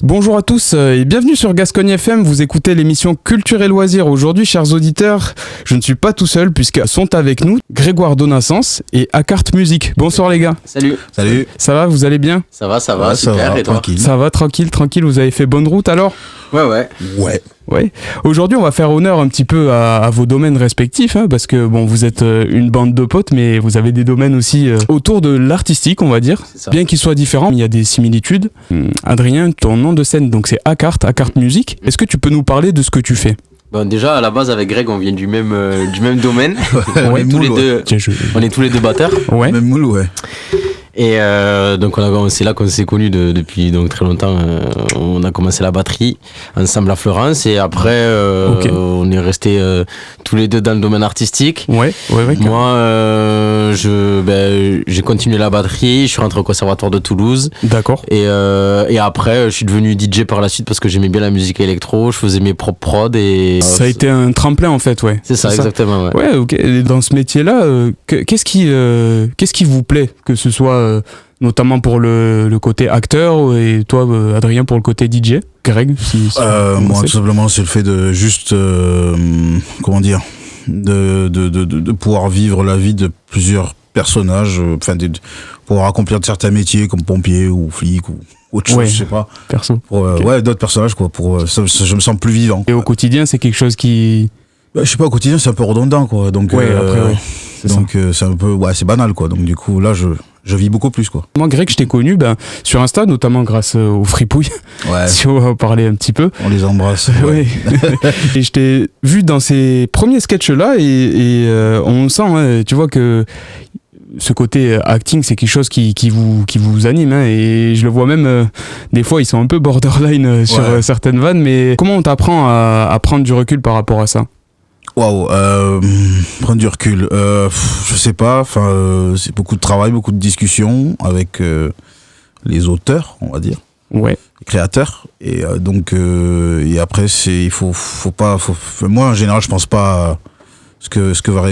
Bonjour à tous et bienvenue sur Gascogne FM, vous écoutez l'émission Culture et Loisirs. Aujourd'hui, chers auditeurs, je ne suis pas tout seul puisque sont avec nous Grégoire Donassens et Akart Music. Bonsoir les gars. Salut. Ça va, vous allez bien ? Ça va, super, ça va, et toi ? tranquille. Ça va, tranquille, vous avez fait bonne route alors ? Ouais. Aujourd'hui, on va faire honneur un petit peu à vos domaines respectifs, hein, parce que bon, vous êtes une bande de potes, mais vous avez des domaines aussi autour de l'artistique, on va dire. Bien qu'ils soient différents, il y a des similitudes. Adrien, ton nom de scène, donc c'est Akart Music. Est-ce que tu peux nous parler de ce que tu fais ? Bon, déjà, à la base, avec Greg, on vient du même domaine. Ouais, on est tous les deux batteurs. Ouais. Même moule, ouais. Et donc, c'est là qu'on s'est connus depuis donc, très longtemps. On a commencé la batterie ensemble à Florence. Et après, on est restés tous les deux dans le domaine artistique. Ouais. Moi, j'ai continué la batterie. Je suis rentré au conservatoire de Toulouse. D'accord. Et après, je suis devenu DJ par la suite parce que j'aimais bien la musique électro. Je faisais mes propres prods. Et ça a été un tremplin en fait, ouais. C'est ça, exactement. Ouais. Ouais, ok. Et dans ce métier-là, qu'est-ce qui vous plaît, que ce soit notamment pour le côté acteur et toi, Adrien, pour le côté DJ. Greg, moi, tout simplement, c'est le fait de juste, de pouvoir vivre la vie de plusieurs personnages, de pouvoir accomplir certains métiers comme pompier ou flic ou autre chose, je sais pas. Perso. D'autres personnages, quoi. Je me sens plus vivant. Et au quotidien, c'est quelque chose qui... je sais pas, au quotidien, c'est un peu redondant, quoi. Donc, c'est un peu, c'est banal, quoi. Donc, du coup, là, je vis beaucoup plus, quoi. Moi, Greg, je t'ai connu sur Insta, notamment grâce aux fripouilles. Ouais. Si on va en parler un petit peu. On les embrasse. Ouais. Et je t'ai vu dans ces premiers sketchs-là et on sent, hein, tu vois que ce côté acting, c'est quelque chose qui vous anime, hein, et je le vois même, des fois, ils sont un peu borderline sur certaines vannes, mais comment on t'apprend à prendre du recul par rapport à ça ? Prendre du recul, je sais pas, c'est beaucoup de travail, beaucoup de discussions avec les auteurs, on va dire, les créateurs, et donc et après moi en général je pense pas à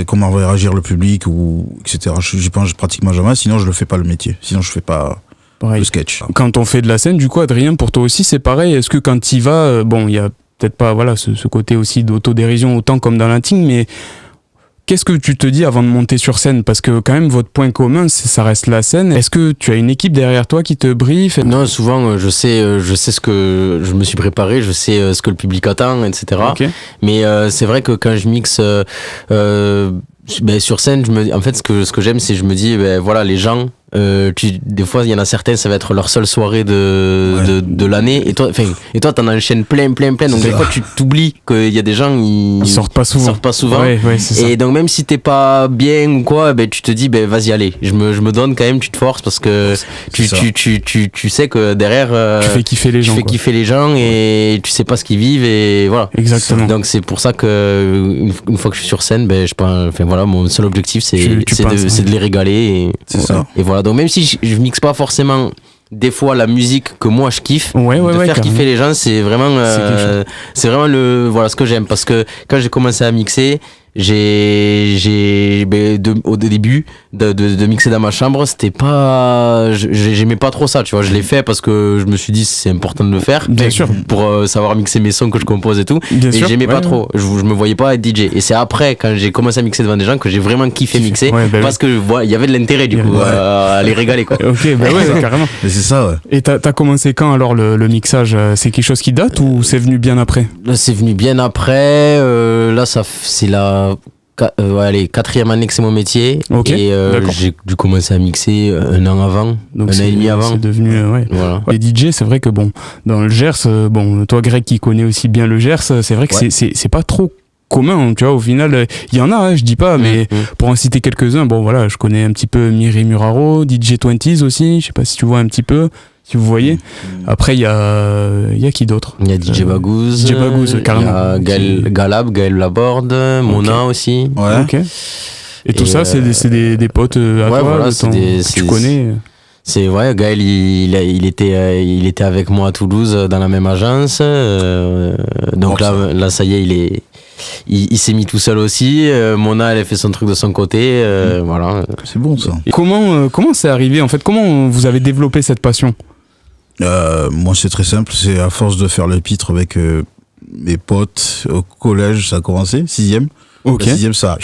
comment va réagir le public ou etc. J'y pense pratiquement jamais, sinon je le fais pas le métier, sinon je fais pas le sketch. Quand on fait de la scène, du coup, Adrien, pour toi aussi c'est pareil, est-ce que quand t'y vas, il y a peut-être pas ce côté aussi d'autodérision autant comme dans l'inting, mais qu'est-ce que tu te dis avant de monter sur scène ? Parce que quand même votre point commun ça reste la scène. Est-ce que tu as une équipe derrière toi qui te briefe ? Non, souvent je sais ce que je me suis préparé, je sais ce que le public attend, etc. Okay. Mais c'est vrai que quand je mixe sur scène, en fait ce que j'aime, c'est je me dis les gens, des fois il y en a certains, ça va être leur seule soirée de l'année, et toi t'en enchaînes plein, donc des fois tu t'oublies qu'il y a des gens ils sortent pas souvent. Ouais, c'est ça. Et donc même si t'es pas bien ou quoi, tu te dis vas-y, allez, je me donne quand même, tu te forces parce que tu sais que derrière tu fais kiffer les gens, et tu sais pas ce qu'ils vivent, et voilà. Exactement. Donc c'est pour ça que une fois que je suis sur scène, mon seul objectif c'est de les régaler, c'est ça. Et voilà, donc même si je mixe pas forcément des fois la musique que moi je kiffe, de faire carrément. Kiffer les gens, c'est vraiment ce que j'aime, parce que quand j'ai commencé à mixer, au début de mixer dans ma chambre, c'était pas, j'aimais pas trop ça, tu vois. Je l'ai fait parce que je me suis dit c'est important de le faire, bien sûr, pour savoir mixer mes sons que je compose et tout. Bien et sûr, j'aimais pas trop, je me voyais pas être DJ, et c'est après quand j'ai commencé à mixer devant des gens que j'ai vraiment kiffé mixer, parce que il y avait de l'intérêt du coup à les régaler, quoi. Ok, carrément. Et c'est ça, ouais. Et t'as commencé quand alors le mixage ? C'est quelque chose qui date ou c'est venu bien après ? C'est venu bien après. Là, c'est la quatrième année que c'est mon métier. Okay, et j'ai dû commencer à mixer un an avant, donc un an et demi avant. C'est devenu, Voilà. Les DJ, c'est vrai que dans le Gers, toi Greg qui connais aussi bien le Gers, c'est vrai que c'est pas trop commun, tu vois. Au final, il y en a, hein, je dis pas, mais pour en citer quelques-uns, je connais un petit peu Mireille Muraro, DJ 20s aussi, je sais pas si tu vois un petit peu, si vous voyez. Après, il y a qui d'autre ? Il y a DJ Baghouz, carrément. Il y a Gaël Laborde, Mona aussi. Ouais. Ok. Et tout ça, c'est des potes à toi, voilà, tu connais. C'est Gaël, il était avec moi à Toulouse dans la même agence. Donc là, ça y est, il s'est mis tout seul aussi. Mona, elle a fait son truc de son côté. Voilà. C'est bon ça. Et comment c'est arrivé en fait ? Comment vous avez développé cette passion ? Moi, c'est très simple. C'est à force de faire le pitre avec mes potes au collège, ça a commencé, 6e. Ok. La 6e, ça...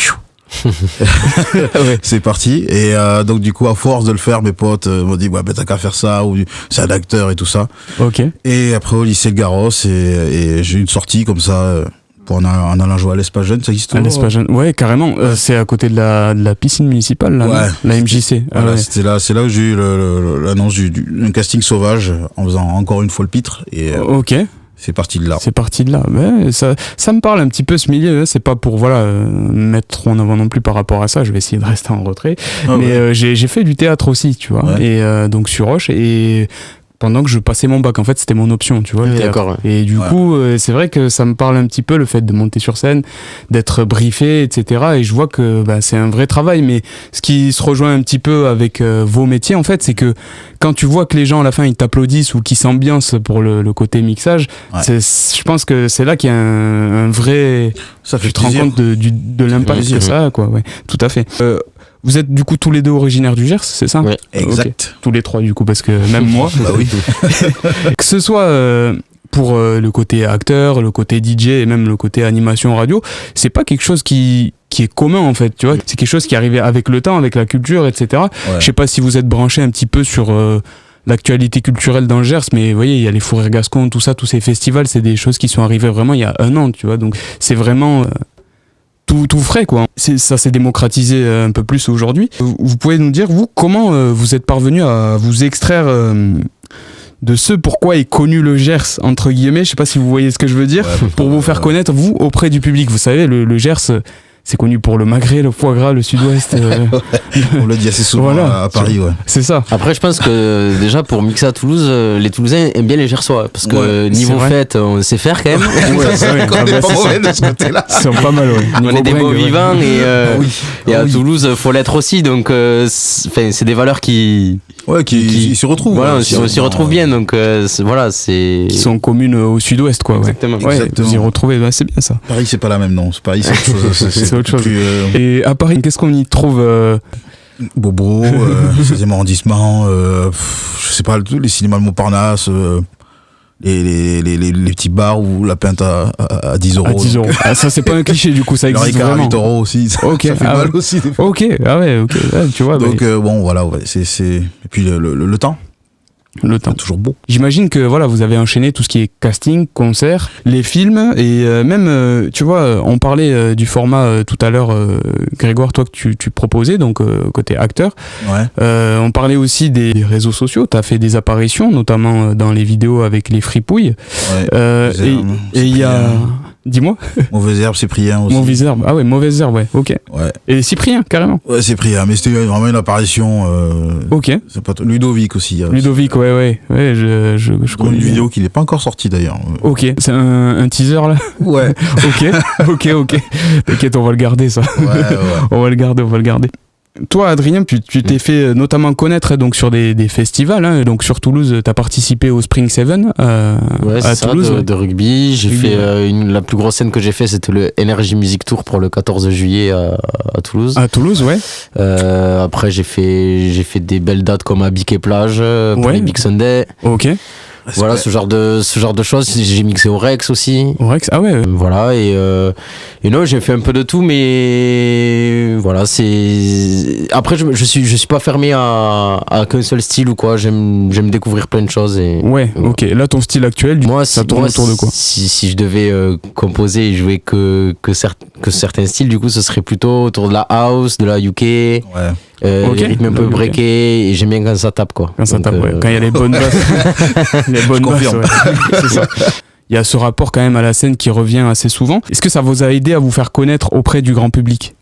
ouais. C'est parti. Et donc, du coup, à force de le faire, mes potes m'ont dit, ouais, ben, t'as qu'à faire ça, ou c'est un acteur et tout ça. Ok. Et après, au lycée de Garros, et j'ai eu une sortie comme ça... Pour en allant jouer à l'Espace Jeune, ça existe toujours? À l'Espace Jeune, ouais, carrément. Ouais. C'est à côté de la piscine municipale, là, ouais, la MJC. Voilà, ouais. c'est là où j'ai eu l'annonce d'un casting sauvage en faisant encore une fois le pitre. Et, ok. C'est parti de là. C'est parti de là. Ouais, ça me parle un petit peu ce milieu. Hein. C'est pas pour mettre trop en avant non plus par rapport à ça. Je vais essayer de rester en retrait. Mais j'ai fait du théâtre aussi, tu vois. Ouais. Et donc sur Roche et pendant que je passais mon bac, en fait, c'était mon option, tu vois. D'accord. Ouais. Et du coup, c'est vrai que ça me parle un petit peu le fait de monter sur scène, d'être briefé, etc. Et je vois que c'est un vrai travail. Mais ce qui se rejoint un petit peu avec vos métiers, en fait, c'est que quand tu vois que les gens à la fin ils t'applaudissent ou qu'ils s'ambiancent pour le côté mixage, je pense que c'est là qu'il y a un vrai. Ça fait tu te rends compte de l'impact que ça a, quoi. Ouais, tout à fait. Vous êtes du coup tous les deux originaires du Gers, c'est ça? Oui, exact. Okay. Tous les trois du coup, parce que même moi. Bah oui. Que ce soit pour le côté acteur, le côté DJ et même le côté animation radio, c'est pas quelque chose qui est commun en fait, tu vois. C'est quelque chose qui arrivait avec le temps, avec la culture, etc. Ouais. Je sais pas si vous êtes branché un petit peu sur l'actualité culturelle dans le Gers, mais vous voyez, il y a les Fous Rires Gascons, tout ça, tous ces festivals, c'est des choses qui sont arrivées vraiment il y a 1 an, tu vois. Donc c'est vraiment tout frais, quoi. Ça s'est démocratisé un peu plus aujourd'hui. Vous pouvez nous dire, vous, comment vous êtes parvenu à vous extraire de ce pourquoi est connu le Gers, entre guillemets, je sais pas si vous voyez ce que je veux dire, pour vous faire connaître, vous, auprès du public. Vous savez, le Gers, c'est connu pour le magret, le foie gras, le sud-ouest. On l'a dit assez souvent à Paris, ouais. C'est ça. Après, je pense que déjà pour mixer à Toulouse, les Toulousains aiment bien les Gersois. Parce que niveau fête, on sait faire quand même. On est pas mauvais de ce côté-là. Ils sont pas mal, ouais. On est des beaux vivants et à Toulouse, faut l'être aussi. Donc, c'est des valeurs qui se retrouvent. Voilà, on s'y retrouve bien. Donc, voilà, c'est. Qui sont communes au sud-ouest, quoi. Exactement. Ouais, vous y retrouvez, c'est bien ça. Paris, c'est pas la même, non. Paris, c'est autre chose. C'est autre chose. Plus, et à Paris, qu'est-ce qu'on y trouve Bobo, 16e arrondissement, je sais pas, les cinémas de Montparnasse, les petits bars où la pinte à 10 euros. À 10 euros. Ah, ça, c'est pas un cliché, du coup, ça existe vraiment. À 8 euros aussi, ça fait mal aussi. Des fois. Ok, ah ouais, ok. Ouais, tu vois, donc, bon, voilà, ouais, et puis le temps. Le temps. C'est toujours beau. J'imagine que voilà, vous avez enchaîné tout ce qui est casting, concert, les films et même, tu vois, on parlait du format tout à l'heure, Grégoire, toi que tu proposais, donc côté acteur. Ouais. On parlait aussi des réseaux sociaux. Tu as fait des apparitions, notamment dans les vidéos avec les fripouilles. Ouais. Et il y a... Dis-moi. Mauvaise herbe, Cyprien aussi. Mauvaise herbe, ah ouais, mauvaise herbe, ouais, ok. Ouais. Et Cyprien, carrément. Ouais, Cyprien, mais c'était vraiment une apparition. Ok. C'est pas Ludovic aussi. Ludovic, ouais, je connais une vidéo qui n'est pas encore sortie d'ailleurs. Ok, c'est un teaser là. Ouais. ok. T'inquiète, on va le garder ça. Ouais. On va le garder. Toi, Adrien, tu t'es fait notamment connaître donc sur des festivals. Hein, donc sur Toulouse, tu as participé au Spring Seven à Toulouse. De rugby. J'ai fait la plus grosse scène que j'ai fait, c'était le Energy Music Tour pour le 14 juillet à Toulouse. À Toulouse, ouais. Après, j'ai fait des belles dates comme à Biquet Plage pour les Big Sunday. Ok. Voilà, ce genre de choses. J'ai mixé au Rex aussi. Au Rex, ah ouais. Voilà, et non, j'ai fait un peu de tout, mais voilà, c'est. Après, je suis pas fermé à qu'un seul style ou quoi. J'aime découvrir plein de choses. Et, ouais, voilà. Ok. Là, ton style actuel, ça tourne autour de quoi? Si je devais composer et jouer que certains styles, du coup, ce serait plutôt autour de la house, de la UK. Ouais. Les rythmes un peu breakés, et j'aime bien quand ça tape, quoi. Quand ça tape, ouais. Quand il y a les bonnes basses. Les bonnes basses, ouais. C'est ça. Il y a ce rapport quand même à la scène qui revient assez souvent. Est-ce que ça vous a aidé à vous faire connaître auprès du grand public?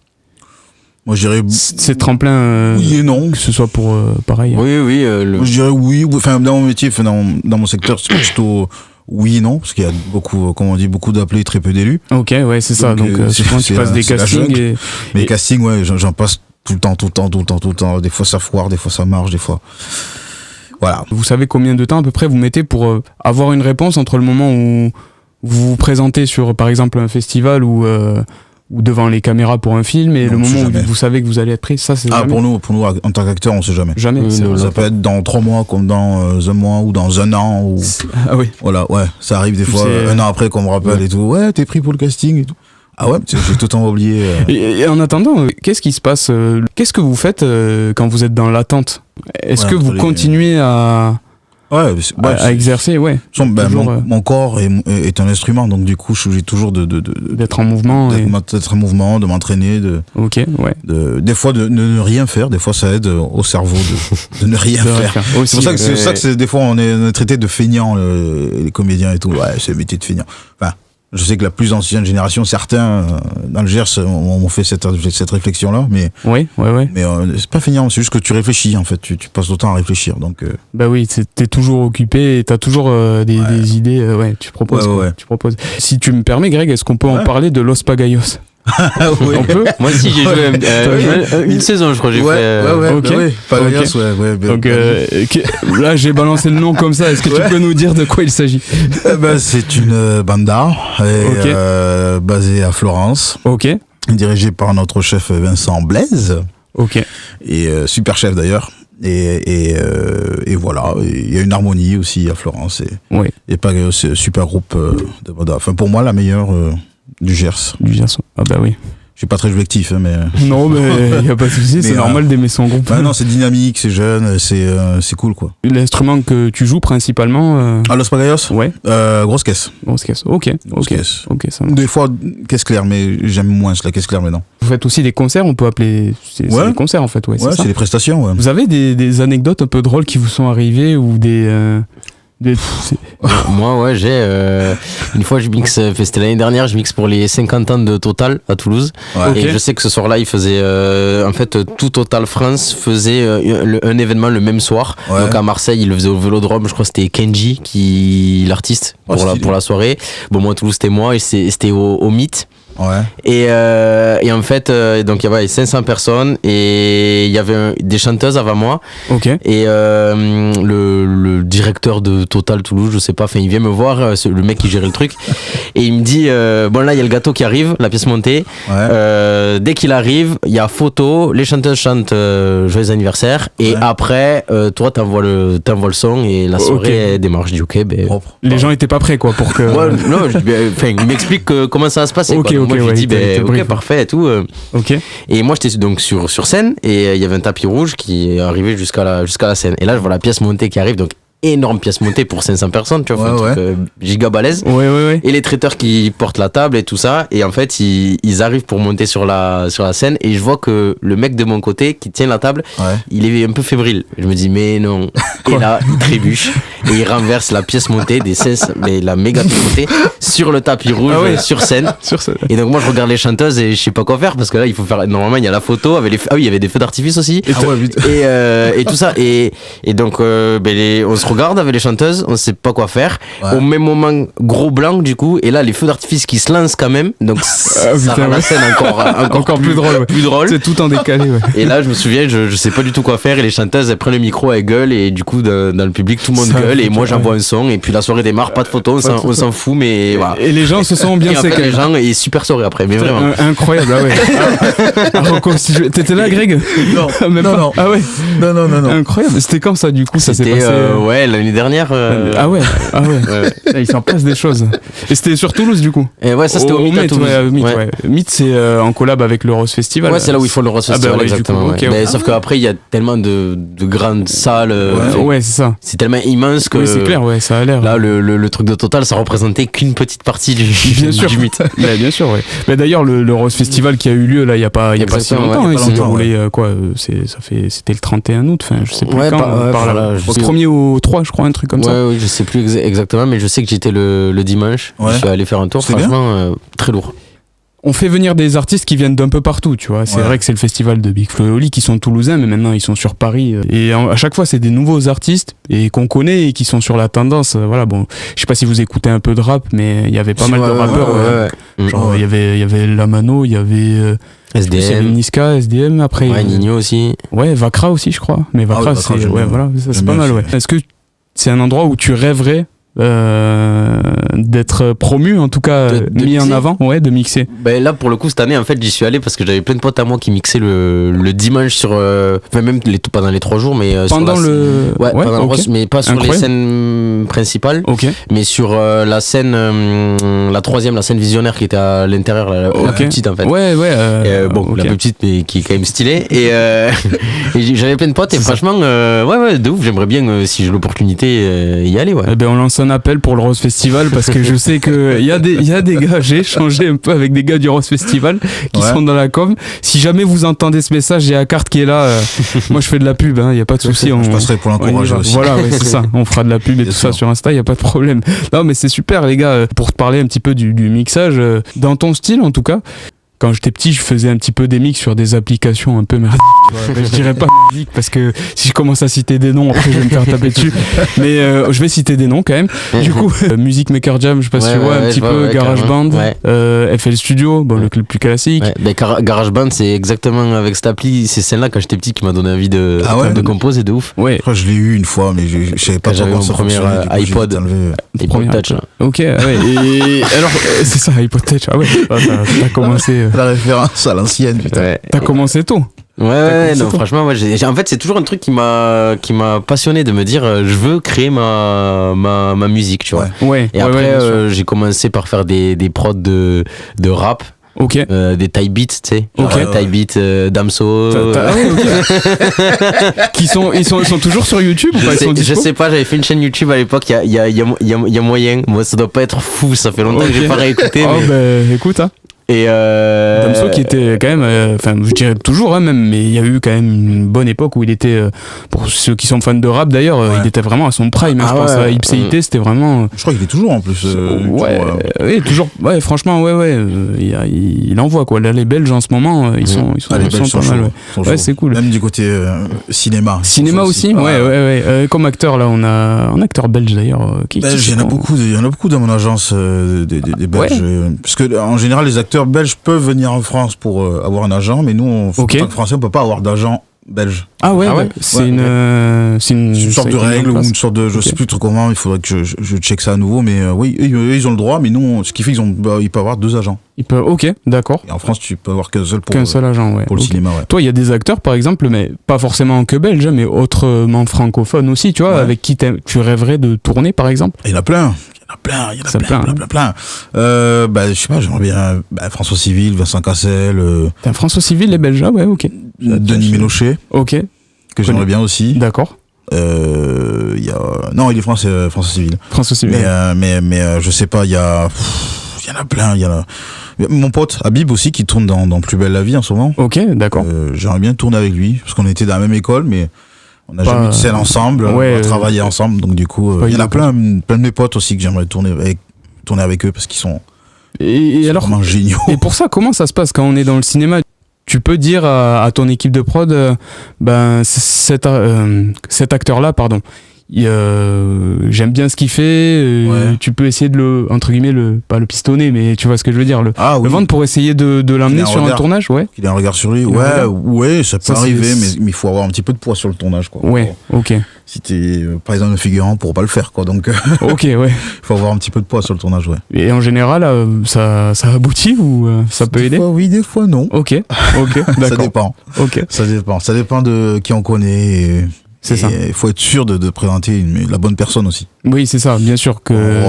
Moi, je dirais. C'est tremplin. Oui et non. Que ce soit pour pareil. Oui. Moi, je dirais oui. Enfin, dans mon métier, dans mon secteur, c'est plutôt. Oui et non, parce qu'il y a beaucoup, comme on dit, beaucoup d'appelés, très peu d'élus. Ok, ouais, c'est ça. Donc, souvent, tu passes des castings. Mais castings, ouais, j'en passe tout le temps. Des fois, ça foire, des fois, ça marche, des fois. Voilà. Vous savez combien de temps à peu près vous mettez pour avoir une réponse entre le moment où vous vous présentez sur, par exemple, un festival ou devant les caméras pour un film et non, le moment où vous savez que vous allez être pris, ça c'est jamais. Pour nous en tant qu'acteur, on sait jamais. Jamais. Ça peut être dans 3 mois, comme dans un mois ou dans un an. Ou... Ah oui. Voilà, ouais, ça arrive des fois, un an après qu'on me rappelle et tout. Ouais, t'es pris pour le casting et tout. Ah ouais, j'ai tout le temps oublié. Et en attendant, qu'est-ce qui se passe qu'est-ce que vous faites quand vous êtes dans l'attente? Est-ce que vous continuez à exercer, mon corps est un instrument, donc du coup, je suis toujours d'être en mouvement, d'être en mouvement, de m'entraîner, des fois de ne rien faire. Des fois, ça aide au cerveau de ne rien faire. C'est pour ça que des fois on est traité de feignants, les comédiens et tout. Ouais, c'est le métier de feignant. Enfin, je sais que la plus ancienne génération, certains dans le Gers ont fait cette réflexion-là, mais mais c'est pas feignant, c'est juste que tu réfléchis en fait, tu passes le temps à réfléchir, donc. Bah oui, t'es toujours occupé, et t'as toujours des idées, tu proposes. Tu proposes. Si tu me permets, Greg, est-ce qu'on peut en parler de Los Pagayos? Oui. On peut. Moi aussi j'ai joué une saison, je crois, j'ai fait. Pagayos, Donc là j'ai balancé le nom comme ça. Est-ce que tu peux nous dire de quoi il s'agit? C'est une banda basée à Florence. Dirigée par notre chef Vincent Blaise. Et super chef d'ailleurs. Et voilà, il y a une harmonie aussi à Florence. Et Pagayos, c'est un super groupe de banda. Enfin pour moi la meilleure. Du Gers. Ah bah oui. Je suis pas très objectif, mais. Non, mais il y a pas de souci, c'est normal d'aimer son groupe. Non, c'est dynamique, c'est jeune, c'est cool, quoi. L'instrument que tu joues principalement. Los Pagayos? Ouais. Grosse caisse. Ok, ça marche. Des fois, caisse claire, mais j'aime moins la caisse claire maintenant. Vous faites aussi des concerts, on peut appeler. C'est des concerts en fait, c'est des prestations, ouais. Vous avez des anecdotes un peu drôles qui vous sont arrivées ou des. Moi j'ai une fois je mixe, c'était l'année dernière, je mixe pour les 50 ans de Total à Toulouse, et je sais que ce soir-là il faisait en fait tout Total France faisait un événement le même soir, donc à Marseille il le faisait au Vélodrome, je crois que c'était Kenji l'artiste pour la soirée. Bon, moi à Toulouse c'était moi, et c'était au Mythe. Et en fait donc il y avait 500 personnes et il y avait des chanteuses avant moi, et le directeur de Total Toulouse, je sais pas, il vient me voir, le mec qui gérait le truc, et il me dit bon là il y a le gâteau qui arrive, la pièce montée, dès qu'il arrive il y a photo, les chanteuses chantent joyeux anniversaire, et après toi t'envoies le son et la soirée démarre. Je dis les gens étaient pas prêts quoi pour que non, il m'explique comment ça va se passer, moi je lui dis parfait et tout. Et moi j'étais donc sur scène, et il y avait un tapis rouge qui arrivait jusqu'à la scène, et là je vois la pièce montée qui arrive, donc énorme pièce montée pour 500 personnes, tu vois, un truc giga balèze. Et les traiteurs qui portent la table et tout ça, et en fait ils arrivent pour monter sur la scène, et je vois que le mec de mon côté qui tient la table, il est un peu fébrile. Je me dis mais non. Et là il trébuche et il renverse la pièce montée des 500, mais la méga pièce montée sur le tapis rouge, sur scène. Et donc moi je regarde les chanteuses et je sais pas quoi faire, parce que là il faut faire, normalement il y a la photo avec il y avait des feux d'artifice aussi, et tout ça, et donc on se regarde avec les chanteuses, on sait pas quoi faire. Au même moment, gros blanc du coup, et là les feux d'artifice qui se lancent quand même, donc ça rend la scène encore plus drôle. C'est tout en décalé. Et là je me souviens, je sais pas du tout quoi faire, et les chanteuses elles prennent le micro, elles gueulent, et du coup dans le public tout le monde gueule, et moi j'envoie un son, et puis la soirée démarre, pas de photos, on s'en fout, mais voilà. Et les gens se sont bien séqués. Les gens, et super soirée après, mais vraiment incroyable. T'étais là, Greg? Non. Non. Ah ouais. Non. Incroyable. C'était quand ça du coup? Ça s'est passé l'année dernière. Ah ouais. Il s'en passe des choses. Et c'était sur Toulouse du coup? Et ça c'était au Mythe à Toulouse. Mythe, c'est en collab avec le Rose Festival. C'est là où ils font le Rose Festival, exactement. Mais sauf qu'après il y a tellement de grandes salles. C'est ça. C'est tellement immense que. Oui, c'est clair, ça a l'air. Là, le truc de Total, ça représentait qu'une petite partie du Mythe. Bien sûr, Mais d'ailleurs, le Rose Festival qui a eu lieu là, il y a pas si longtemps. Il s'est déroulé c'était le 31 août. Enfin, je sais plus quand. Au 1er au 3, je crois, un truc comme ça. Oui, je sais plus exactement, mais je sais que j'étais le dimanche. Je suis allé faire un tour. Franchement, très lourd. On fait venir des artistes qui viennent d'un peu partout, tu vois. C'est vrai que c'est le festival de Big Flo et Oli qui sont toulousains, mais maintenant ils sont sur Paris. Et à chaque fois, c'est des nouveaux artistes et qu'on connaît et qui sont sur la tendance. Voilà, bon, je sais pas si vous écoutez un peu de rap, mais il y avait pas mal de rappeurs. Genre, il y avait Lamano, il y avait SDM, Niska, SDM, après. Nino aussi. Vakra aussi, je crois. Mais Vakra, c'est pas mal, Est-ce que c'est un endroit où tu rêverais d'être promu, en tout cas mis en avant, de mixer. Ben là, pour le coup, cette année, en fait, j'y suis allé parce que j'avais plein de potes à moi qui mixaient le dimanche sur, même pendant les 3 jours, mais pendant sur le, pendant le mais pas sur les scènes principales, mais sur la scène, la 3e, la scène visionnaire qui était à l'intérieur, la plus petite en fait. La plus petite, mais qui est quand même stylée. Et j'avais plein de potes et franchement, de ouf, j'aimerais bien, si j'ai l'opportunité, y aller. Eh ben, on lance un appel pour le Rose Festival parce que je sais que il y a des gars, j'ai échangé un peu avec des gars du Rose Festival qui sont dans la com. Si jamais vous entendez ce message, j'ai Akart qui est là. Moi, je fais de la pub, il y a pas de souci. Je passerai pour l'encourager aussi. Voilà, c'est ça. On fera de la pub et tout ça sur Insta, il y a pas de problème. Non, mais c'est super, les gars. Pour te parler un petit peu du mixage, dans ton style, en tout cas. Quand j'étais petit, je faisais un petit peu des mix sur des applications un peu merdiques. Je dirais pas merdiques parce que si je commence à citer des noms, après je vais me faire taper dessus. Mais je vais citer des noms quand même. Du coup, Music Maker Jam, je sais pas si tu vois un petit peu, GarageBand, FL Studio, le plus classique. GarageBand, c'est exactement avec cette appli, c'est celle-là quand j'étais petit qui m'a donné envie de composer de ouf. Je crois que je l'ai eu une fois, mais je savais pas j'avais mon premier iPod Touch. Ok, et alors c'est ça, iPod Touch. Ah ouais, t'as commencé. La référence à l'ancienne, putain. T'as commencé tôt. Non, franchement, moi, en fait, c'est toujours un truc qui m'a passionné de me dire, je veux créer ma musique, tu vois. Et après, j'ai commencé par faire des prods de rap. Des type beats, tu sais. Type beats, Damso. Ils sont toujours sur YouTube ou pas? Je sais pas, j'avais fait une chaîne YouTube à l'époque, il y a moyen. Moi, ça doit pas être fou, ça fait longtemps que j'ai pas réécouté. Écoute, Et Damso qui était quand même, je dirais toujours même, mais il y a eu quand même une bonne époque où il était, pour ceux qui sont fans de rap d'ailleurs, il était vraiment à son prime. Je pense à Ipséité, c'était vraiment. Je crois qu'il est toujours en plus. Toujours. Franchement, il envoie quoi. Là, les Belges en ce moment, ils sont pas mal. C'est cool. Même du côté cinéma. Cinéma aussi, comme acteur là, on a un acteur belge d'ailleurs. Il y en a beaucoup dans mon agence des Belges, parce que en général les acteurs belges peuvent venir en France pour avoir un agent, mais nous, en tant que Français, on peut pas avoir d'agent belge. C'est une sorte de règle ou une sorte de, je sais plus trop comment, il faudrait que je check ça à nouveau, mais eux, ils ont le droit, mais nous, ce qui fait qu'ils peuvent avoir 2 agents. D'accord. Et en France, tu peux avoir qu'un seul agent, pour le cinéma. Toi, il y a des acteurs, par exemple, mais pas forcément que belges, mais autrement francophones aussi, tu vois, avec qui tu rêverais de tourner, par exemple. Il y en a plein. Il y en a plein. Je sais pas, j'aimerais bien François Civil, Vincent Cassel. François Civil, les Belges, Denis Ménochet. Que j'aimerais bien aussi. D'accord. Non, il est français, François Civil. Mais je sais pas, il y en a plein. Mon pote Habib aussi qui tourne dans Plus belle la vie en ce moment. D'accord. J'aimerais bien tourner avec lui parce qu'on était dans la même école, mais on n'a jamais eu de scène ensemble, on a travaillé ensemble, donc du coup, il y en a plein de mes potes aussi que j'aimerais tourner avec eux parce qu'ils sont alors, vraiment géniaux. Et pour ça, comment ça se passe quand on est dans le cinéma? Tu peux dire à ton équipe de prod, cet acteur-là, j'aime bien ce qu'il fait, tu peux essayer de entre guillemets, pas le pistonner, mais tu vois ce que je veux dire, le vendre pour essayer de l'amener sur un tournage, qu'il ait un regard sur lui, ça peut arriver, mais il faut avoir un petit peu de poids sur le tournage, quoi. Si t'es par exemple un figurant, pour pas le faire, quoi, donc il faut avoir un petit peu de poids sur le tournage, Et en général, ça aboutit ou ça peut aider? Des fois oui, des fois non. D'accord. Ça dépend de qui on connaît. C'est ça. Il faut être sûr de présenter la bonne personne aussi. Oui, c'est ça, bien sûr que.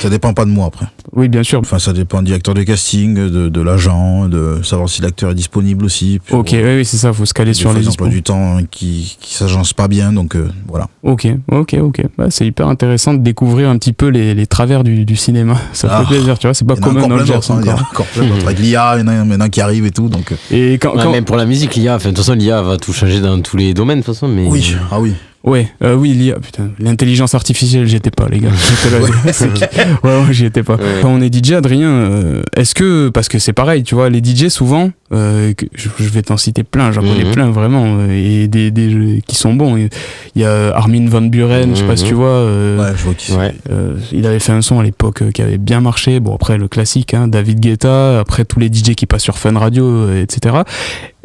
Ça dépend pas de moi après. Oui, bien sûr. Enfin, ça dépend du directeur de casting, de l'agent, de savoir si l'acteur est disponible aussi. Oui, c'est ça, faut se caler sur les emplois du temps qui s'agencent pas bien, donc voilà. Ok. C'est hyper intéressant de découvrir un petit peu les travers du cinéma. Ça fait plaisir, tu vois, c'est pas commun dans le genre. Il y a encore plein d'autres. Avec l'IA, il y en a maintenant qui arrive et tout, donc. Et même pour la musique, l'IA, de toute façon, l'IA va tout changer dans tous les domaines, de toute façon, mais. Oui, l'IA, putain, l'intelligence artificielle, j'y étais pas, les gars. J'y étais pas. Quand on est DJ, Adrien, est-ce que, parce que c'est pareil, tu vois, les DJ souvent, je vais t'en citer plein, j'en connais plein vraiment, et des jeux qui sont bons. Il y a Armin van Buuren, je sais pas si tu vois. Je vois qui c'est. Il avait fait un son à l'époque qui avait bien marché. Bon, après le classique, hein, David Guetta, après tous les DJ qui passent sur Fun Radio, etc.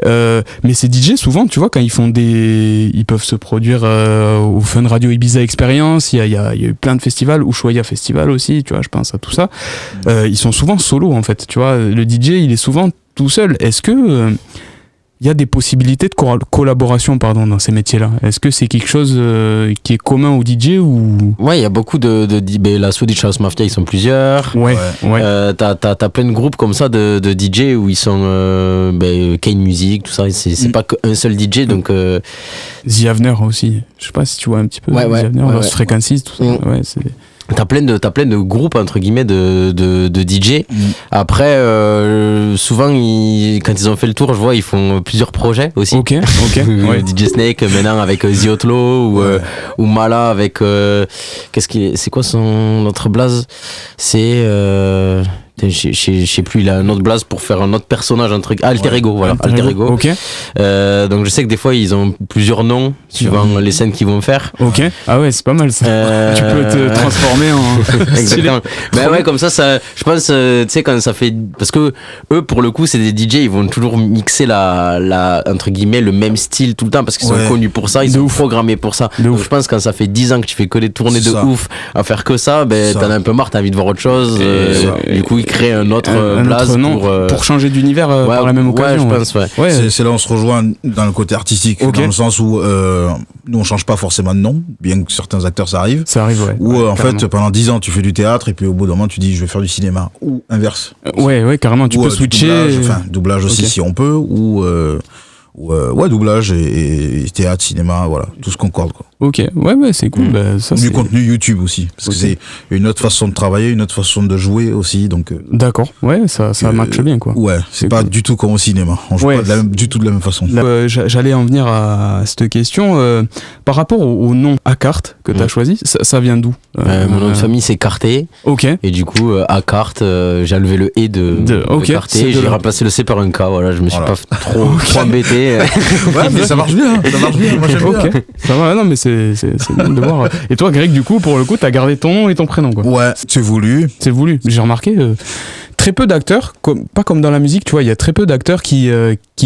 Mais ces DJ, souvent, tu vois, quand ils peuvent se produire au Fun Radio Ibiza Experience, il y a eu plein de festivals, Ushuaïa Festival aussi, tu vois, je pense à tout ça. Ils sont souvent solo, en fait, tu vois. Le DJ, il est souvent tout seul. Est-ce que il y a des possibilités de collaboration dans ces métiers-là? Est-ce que c'est quelque chose qui est commun aux DJ ou... Ouais, il y a beaucoup la Swedish House Mafia, ils sont plusieurs. Ouais. T'as plein de groupes comme ça de DJ où ils sont Kane Music, tout ça. C'est pas qu'un seul DJ, donc... The Avener aussi. Je sais pas si tu vois un petit peu. The Avener, Lost Frequencies, tout ça. Ouais, c'est... T'as plein de groupes entre guillemets de DJ. Après souvent quand ils ont fait le tour, je vois ils font plusieurs projets aussi. Ok. DJ Snake maintenant avec The Outlaw ou Mala avec c'est quoi son autre blaze? C'est je sais plus, il a un autre blaze pour faire un autre personnage, un truc. Alter Ego, voilà. Alter Ego. Ok. Donc je sais que des fois ils ont plusieurs noms suivant les scènes qu'ils vont faire. Ok. Ah ouais, c'est pas mal ça. Tu peux te transformer en. Exactement. Ben ouais, comme ça, je pense, tu sais, quand ça fait. Parce que eux, pour le coup, c'est des DJ, ils vont toujours mixer entre guillemets, le même style tout le temps parce qu'ils sont connus pour ça, ils sont programmés pour ça. Donc je pense que quand ça fait 10 ans que tu fais que des tournées de ouf à faire que ça, t'en as un peu marre, t'as envie de voir autre chose. Du coup, créer un autre blaze pour changer d'univers par la même occasion. Ouais, je pense, c'est là où on se rejoint dans le côté artistique, dans le sens où nous on change pas forcément de nom, bien que certains acteurs ça arrive, ouais. Ou en fait pendant 10 ans tu fais du théâtre et puis au bout d'un moment tu dis je vais faire du cinéma, ou inverse. Ouais, carrément, tu peux switcher. Doublage aussi si on peut, ou doublage et théâtre, cinéma, voilà, tout se concorde quoi. Ok, ouais, c'est cool. Ça, du contenu YouTube aussi, parce que c'est une autre façon de travailler, une autre façon de jouer aussi, donc. D'accord, ouais, ça matche bien quoi. Ouais, c'est pas cool. Du tout comme au cinéma, on joue pas du tout de la même façon. J'allais en venir à cette question par rapport au nom Akart que t'as choisi, ça vient d'où? Mon nom de famille c'est Carté. Ok. Et du coup Akart, j'ai enlevé le E de Carté, j'ai remplacé le C par un K, voilà, je me suis pas trop embêté. Ouais, mais ça marche bien, moi j'aime bien. Ça va, non mais c'est bien de voir. Et toi Greg, du coup, pour le coup, t'as gardé ton nom et ton prénom quoi. Ouais, c'est voulu. J'ai remarqué très peu d'acteurs, pas comme dans la musique, tu vois, il y a très peu d'acteurs qui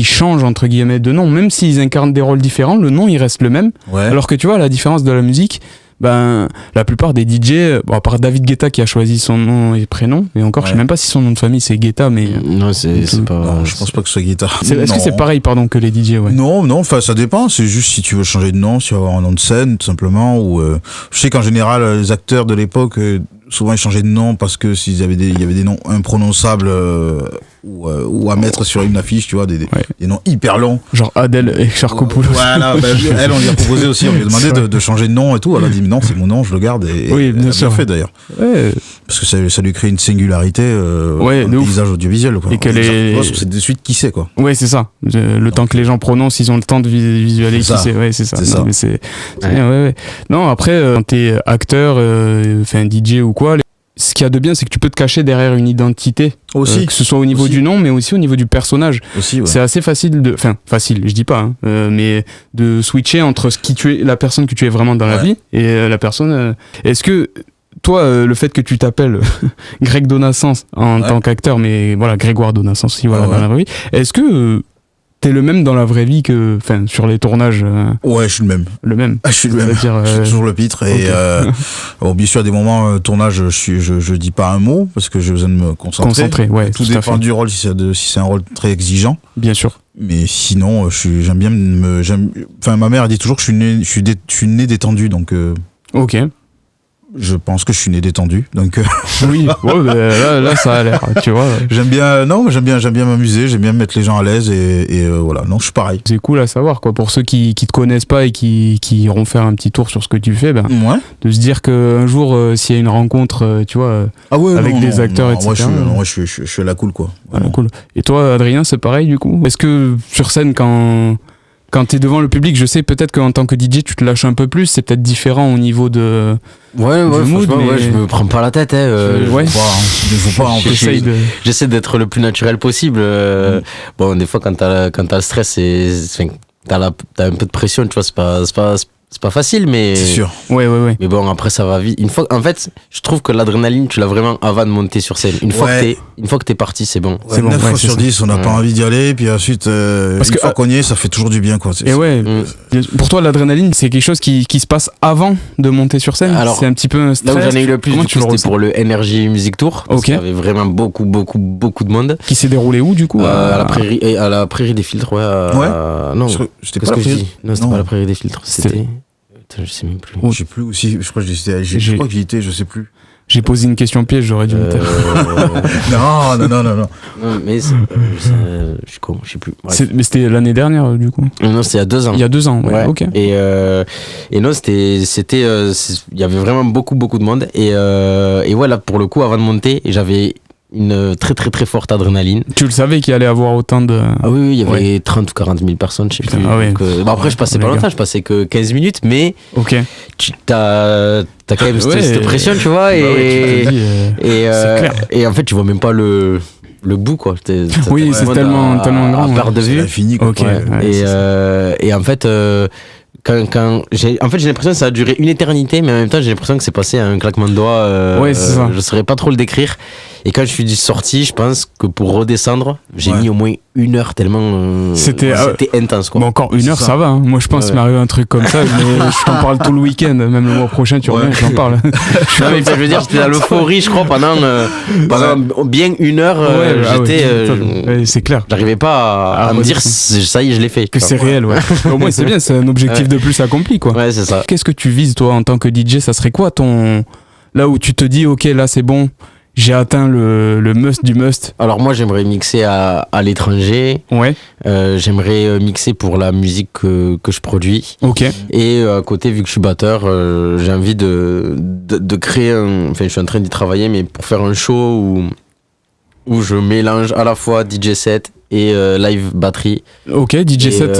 changent entre guillemets de nom, même s'ils incarnent des rôles différents, le nom il reste le même. Ouais. Alors que tu vois, à la différence de la musique, la plupart des DJ, à part David Guetta qui a choisi son nom et prénom, et encore, je sais même pas si son nom de famille c'est Guetta, mais. Non, c'est pas. Non, je pense pas que ce soit Guetta. Est-ce que c'est pareil, que les DJ, ouais? Non, enfin, ça dépend, c'est juste si tu veux changer de nom, si tu veux avoir un nom de scène, tout simplement, ou, je sais qu'en général, les acteurs de l'époque, souvent ils changeaient de nom parce que il y avait des noms imprononçables, ou à mettre sur une affiche, tu vois, des noms hyper longs. Genre Adèle et Charcopoulos. Voilà, elle, on lui a proposé aussi, on lui a demandé de changer de nom et tout. Elle a dit, mais non, c'est mon nom, je le garde. Et oui, bien sûr. Fait d'ailleurs. Ouais. Parce que ça lui crée une singularité dans le paysage audiovisuel, quoi. Et que c'est de suite qui c'est, quoi. Ouais, c'est ça. Le temps que les gens prononcent, ils ont le temps de visualiser qui c'est. Ouais, c'est ça. C'est ça. Mais c'est ouais. Non, après, quand t'es acteur, DJ ou quoi, ce qu'il y a de bien, c'est que tu peux te cacher derrière une identité. Aussi. Que ce soit au niveau du nom, mais aussi au niveau du personnage. Aussi, ouais. C'est assez facile facile, je dis pas, mais de switcher entre la personne que tu es vraiment dans la vie et la personne. Est-ce que toi, le fait que tu t'appelles Greg Donassens en tant qu'acteur, mais voilà, Grégoire Donassens aussi, voilà, dans la vraie vie, est-ce que t'es le même dans la vraie vie que, sur les tournages? Ouais, je suis le même. Le même. Je suis le même. Je suis toujours le pitre et bien sûr, à des moments tournage, je dis pas un mot parce que j'ai besoin de me concentrer. Ouais. Tout dépend du rôle, si c'est un rôle très exigeant. Bien sûr. Mais sinon, j'aime bien ma mère dit toujours que je suis né détendu, donc. Ok. Je pense que je suis né détendu, donc. Oui, là ça a l'air, tu vois. J'aime bien m'amuser, j'aime bien mettre les gens à l'aise et voilà. Non, je suis pareil. C'est cool à savoir, quoi, pour ceux qui te connaissent pas et qui iront faire un petit tour sur ce que tu fais, de se dire qu'un jour, s'il y a une rencontre, tu vois, avec des acteurs, etc. Je suis à la cool, quoi. Cool. Et toi, Adrien, c'est pareil du coup? Est-ce que sur scène, quand Quand t'es devant le public, je sais peut-être qu'en tant que DJ, tu te lâches un peu plus. C'est peut-être différent au niveau de. Ouais, mood, mais... je me prends pas la tête. J'essaie d'être le plus naturel possible. Bon, des fois, quand t'as le stress, t'as un peu de pression, tu vois, c'est pas facile, mais. C'est sûr. Ouais. Mais bon, après, ça va vite. En fait, je trouve que l'adrénaline, tu l'as vraiment avant de monter sur scène. Une fois que t'es parti, c'est bon. Ouais, c'est 9 fois sur 10, on n'a pas envie d'y aller, puis ensuite, une fois qu'on y est, ça fait toujours du bien, quoi. Pour toi, l'adrénaline, c'est quelque chose qui se passe avant de monter sur scène. Alors, c'est un petit peu un stress. Là où j'en ai eu le plus, c'était pour le Energy Music Tour. Parce qu'il y avait vraiment beaucoup de monde. Qui s'est déroulé où, du coup à la Prairie des Filtres, non, c'était pas la Prairie. Non, c'était pas la Prairie des Filtres, c'était. Je sais même plus. Je sais plus aussi. Je crois que j'y étais, je sais plus. J'ai posé une question piège, j'aurais dû me taire. Non. Mais je suis con, je sais plus. Mais c'était l'année dernière, du coup. Non, c'était il y a 2 ans. Il y a 2 ans, ouais. Ok. Et non, c'était, il y avait vraiment beaucoup de monde. Et ouais, là, pour le coup, avant de monter, j'avais une très très très forte adrénaline. Tu le savais qu'il allait avoir autant de... Ah oui, il y avait 30 ou 40 000 personnes, je sais plus. Ah ouais. Donc, après, je passais pas longtemps, je passais que 15 minutes, mais t'as quand même cette pression, tu vois, et en fait, tu vois même pas le bout, quoi. C'est tellement grand. À perte de vue. C'est fini, quoi. Et en fait... j'ai l'impression que ça a duré une éternité, mais en même temps j'ai l'impression que c'est passé à un claquement de doigts. C'est ça. Je saurais pas trop le décrire. Et quand je suis sorti, je pense que pour redescendre, j'ai mis au moins 1 heure tellement c'était intense, quoi. Bon, encore 1 heure, ça va. Hein. Moi, je pense qu'il m'arrive un truc comme ça, mais je t'en parle tout le week-end, même le mois prochain, tu reviens, j'en parle. Non, mais je veux dire, j'étais dans l'euphorie, je crois, pendant bien 1 heure. J'étais. C'est clair. J'arrivais pas à me dire, ça y est, je l'ai fait. Que c'est réel, ouais. Au moins, c'est bien, c'est un objectif de plus accompli, quoi. Ouais, c'est ça. Qu'est-ce que tu vises, toi, en tant que DJ? Ça serait quoi là où tu te dis, ok, là, c'est bon. J'ai atteint le must du must. Alors moi j'aimerais mixer à l'étranger. Ouais. J'aimerais mixer pour la musique que je produis. Ok. Et à côté, vu que je suis batteur, j'ai envie de créer enfin je suis en train d'y travailler, mais pour faire un show où je mélange à la fois DJ set et live batterie. Ok, DJ set,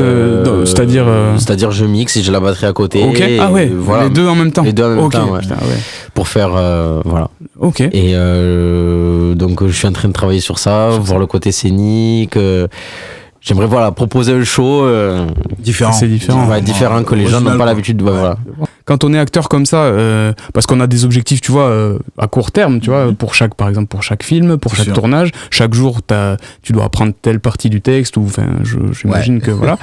c'est-à-dire... C'est-à-dire je mixe et j'ai la batterie à côté. Ok, voilà. Les deux en même temps. Les deux en même temps, ouais. Putain, ouais. Pour faire... voilà. Ok. Et donc je suis en train de travailler sur ça, voir le côté scénique. J'aimerais proposer un show différent. C'est différent. Ouais, différent que les gens n'ont pas l'habitude. Voilà. Quand on est acteur comme ça, parce qu'on a des objectifs, tu vois, à court terme, tu vois, par exemple pour chaque film, pour chaque tournage, chaque jour, tu dois apprendre telle partie du texte, ou enfin, j'imagine que voilà.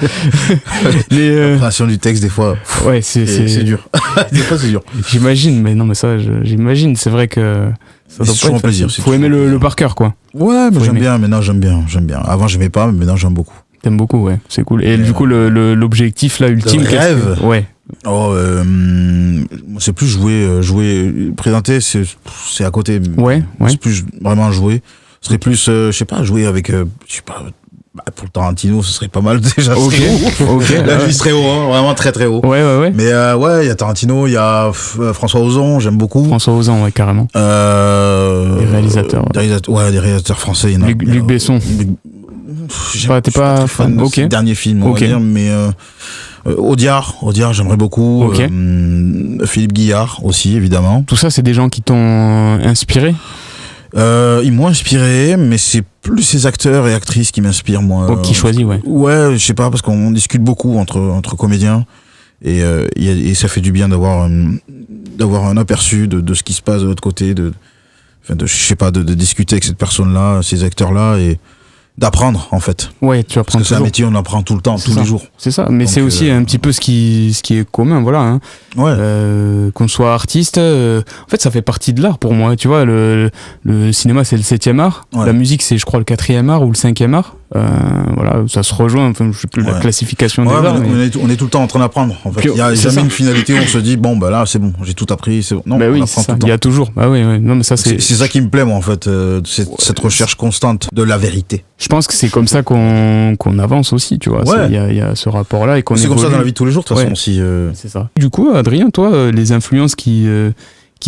L'appréhension du texte, des fois. Ouais, c'est dur. Des fois, c'est dur. J'imagine, mais non, mais ça, j'imagine. C'est vrai que ça doit pas être plaisir. Faut aimer le par cœur, quoi. Ouais, mais j'aime bien. Maintenant, j'aime bien. Avant, j'aimais pas, mais maintenant, j'aime beaucoup. T'aimes beaucoup, ouais. C'est cool. Et du coup, l'objectif là ultime, le rêve. Ouais. C'est plus jouer, présenter, c'est à côté. Ouais. C'est plus vraiment jouer. Ce serait plus, je sais pas, jouer avec, je sais pas. Pour Tarantino, ce serait pas mal déjà. Ok. Là, je vis très haut, hein, vraiment très très haut. Ouais. Mais il y a Tarantino, il y a François Ozon, j'aime beaucoup. François Ozon, ouais, carrément. Des réalisateurs. Des réalisateurs français. Il y en a. Luc Besson. T'es pas fan de ce dernier film, on va dire, mais Audiard, j'aimerais beaucoup. Okay. Philippe Guillard aussi, évidemment. Tout ça, c'est des gens qui t'ont inspiré? Ils m'ont inspiré, mais c'est plus ces acteurs et actrices qui m'inspirent, moi. Qui choisit, ouais. Ouais, je sais pas, parce qu'on discute beaucoup entre comédiens, et ça fait du bien d'avoir un aperçu de ce qui se passe de l'autre côté, de discuter avec cette personne-là, ces acteurs-là, et d'apprendre, en fait. Ouais, tu apprends. Parce que c'est un métier, on apprend tout le temps, tous les jours. C'est ça, mais donc, c'est aussi un petit peu ce qui est commun, voilà. Hein. Ouais. Qu'on soit artiste, en fait, ça fait partie de l'art pour moi. Tu vois, le cinéma, c'est le 7e art. Ouais. La musique, c'est, je crois, le 4e art ou le 5e art. Voilà, ça se rejoint. Enfin, je sais plus la classification des arts. On est tout le temps en train d'apprendre. En fait, il y a jamais une finalité où on se dit bon, bah là, c'est bon, j'ai tout appris, c'est bon. Non, on apprend tout le temps. Il y a toujours. Bah oui. Non, mais ça, c'est ça qui me plaît, moi, en fait, cette recherche constante de la vérité. Je pense que c'est comme ça qu'on avance aussi, tu vois. Il y a ce rapport-là et qu'on c'est comme ça dans la vie de tous les jours, de toute façon aussi. C'est ça. Du coup, Adrien, toi, les influences qui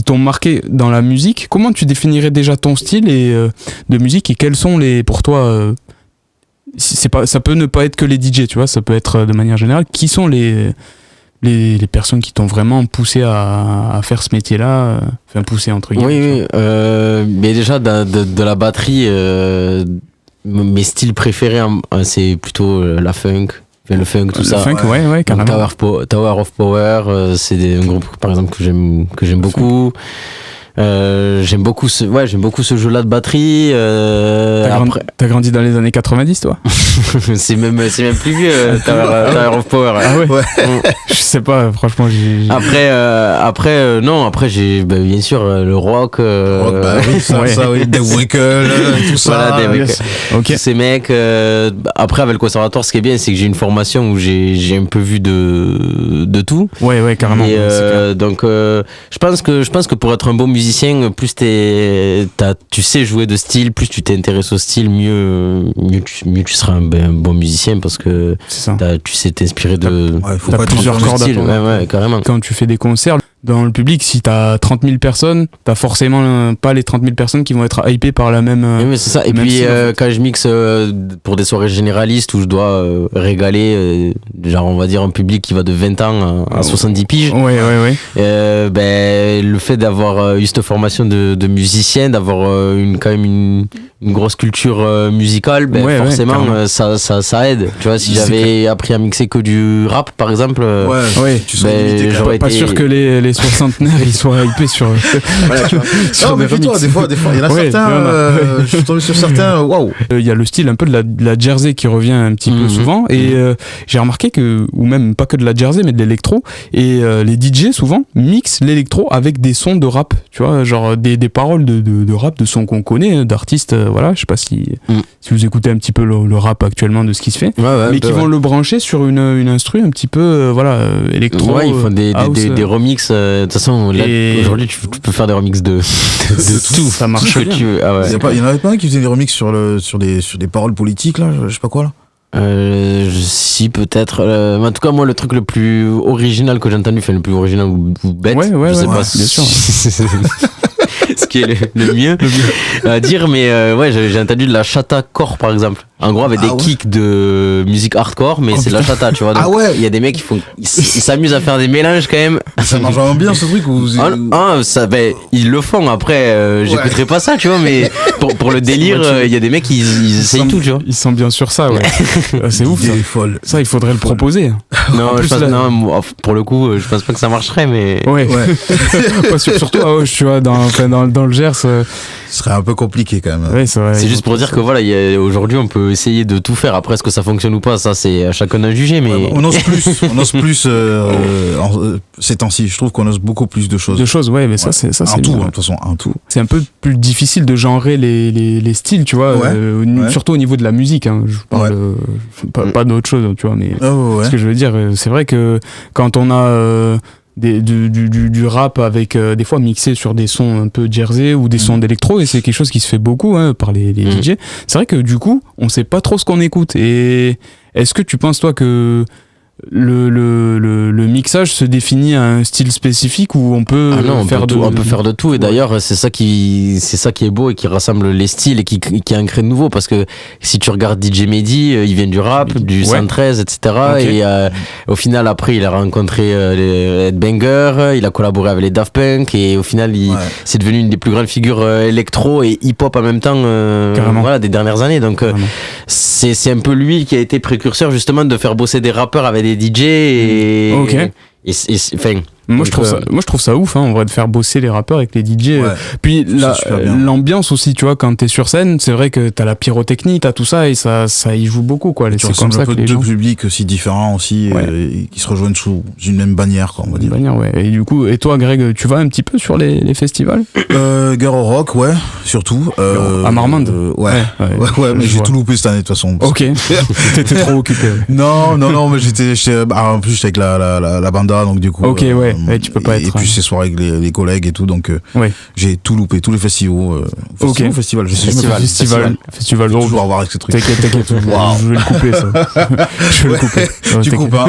t'ont marqué dans la musique, comment tu définirais déjà ton style de musique et quels sont pour toi ça peut ne pas être que les DJ, tu vois, ça peut être de manière générale. Qui sont les personnes qui t'ont vraiment poussé à faire ce métier-là, enfin poussé entre guillemets? Oui, mais déjà de la batterie, mes styles préférés, c'est plutôt la funk. Le funk, tout ça. Le funk, ouais, carrément. Tower of Power, c'est un groupe par exemple que j'aime beaucoup. J'aime beaucoup ce jeu-là de batterie. T'as grandi dans les années 90, toi? c'est même plus vieux, Tower of Power. Ah ouais. Je sais pas, franchement. Après j'ai bien sûr le rock. Oui, The Wickle, tout ça. Voilà, Dave yes. Okay. Ces mecs. Après, avec le conservatoire, ce qui est bien, c'est que j'ai une formation où j'ai un peu vu de tout. Ouais, carrément. Et donc, je pense que pour être un bon musicien, plus tu sais jouer de style, plus tu t'intéresses au style, mieux tu seras un bon musicien parce que tu sais t'inspirer de. T'as plusieurs cordes à ton arc. Ouais, carrément. Quand tu fais des concerts dans le public, si t'as 30 000 personnes, t'as forcément pas les 30 000 personnes qui vont être hypées par la même. Oui, c'est ça. Et puis quand je mixe pour des soirées généralistes où je dois régaler, genre on va dire un public qui va de 20 ans à 70 piges. Ouais. Le fait d'avoir eu cette formation de musicien, d'avoir quand même une grosse culture musicale, forcément ça aide. Tu vois, si j'avais appris à mixer que du rap par exemple, j'aurais pas sûr que les soixantenaires ils soient hypés sur. Voilà, tu vois. Non, mais toi, des fois, il y en a certains. Je suis tombé sur certains. Waouh. Il y a le style un peu de la jersey qui revient un petit peu souvent, et j'ai remarqué ou même pas que de la jersey, mais de l'électro. Et les DJ souvent mixent l'électro avec des sons de rap, tu vois, genre des paroles de rap, de sons qu'on connaît, d'artistes. Voilà, je sais pas si vous écoutez un petit peu le rap actuellement de ce qui se fait, mais qui vont le brancher sur une instru un petit peu, électro. Ouais, ils font des remixes. De toute façon, aujourd'hui, tu peux faire des remixes de tout. Ça marche bien. Tu veux. Ah ouais. Il y en avait pas un qui faisait des remixes sur des paroles politiques, là, je sais pas quoi, là. Si, peut-être. En tout cas, moi, le truc le plus original que j'ai entendu, le plus original ou bête, je sais pas. Bien sûr. Ce qui est le mieux à dire, mais j'ai entendu de la chata core par exemple. En gros, avec des kicks de musique hardcore, mais c'est de la chata, tu vois. Donc, il y a des mecs ils s'amusent à faire des mélanges quand même. Ça marche vraiment bien ce truc ou ils le font. Après, j'écouterai pas ça, tu vois, mais pour le délire, il y a des mecs ils essayent tout, tu vois. Ils sont bien sur ça, ouais. C'est ouf. Ça, il faudrait le proposer. Non, pour le coup, je pense pas que ça marcherait, mais. Ouais. Surtout à Auch, tu vois, dans le Gers. Ce serait un peu compliqué quand même. Ouais, c'est juste pour dire que voilà, aujourd'hui on peut essayer de tout faire. Après, est-ce que ça fonctionne ou pas, ça c'est à chacun d'en juger. Mais on ose plus ces temps-ci. Je trouve qu'on ose beaucoup plus de choses. Mais ça c'est en tout. De toute façon, en tout. C'est un peu plus difficile de genrer les styles, tu vois. Surtout au niveau de la musique. Hein. Je parle pas d'autre chose, tu vois. Mais ce que je veux dire, c'est vrai que quand on a du rap avec des fois mixé sur des sons un peu jersey ou des sons d'électro, et c'est quelque chose qui se fait beaucoup par les DJ. C'est vrai que du coup on sait pas trop ce qu'on écoute. Et est-ce que tu penses toi que le mixage se définit à un style spécifique où on peut faire de tout, et d'ailleurs c'est ça qui est beau et qui rassemble les styles et qui en crée de nouveau, parce que si tu regardes DJ Mehdi, il vient du rap, du 113, etc. Et au final après il a rencontré les Headbangers, il a collaboré avec les Daft Punk, et au final c'est devenu une des plus grandes figures électro et hip-hop en même temps des dernières années. Donc c'est un peu lui qui a été précurseur justement de faire bosser des rappeurs avec des DJ et moi je trouve ça ouf, en vrai, de faire bosser les rappeurs avec les DJ. Puis l'ambiance aussi, tu vois, quand t'es sur scène, c'est vrai que t'as la pyrotechnie, t'as tout ça, et ça y joue beaucoup, quoi. C'est comme ça que les deux publics aussi différents aussi, qui se rejoignent sous une même bannière, quoi, on va dire. Et du coup, et toi, Greg, tu vas un petit peu sur les festivals? Gare au Rock, surtout. À Marmande. Mais j'ai tout loupé cette année de toute façon. Ok. T'étais trop occupé. Non, mais j'étais en plus j'étais avec la banda, donc du coup. Ok, tu peux pas être. Et puis ces soirées avec les collègues et tout, donc j'ai tout loupé, tous les festivals. Festival, je sais. Festival. Toujours à voir avec ce truc. T'inquiète. Je vais le couper, ça. Je vais le couper. Tu coupes, hein?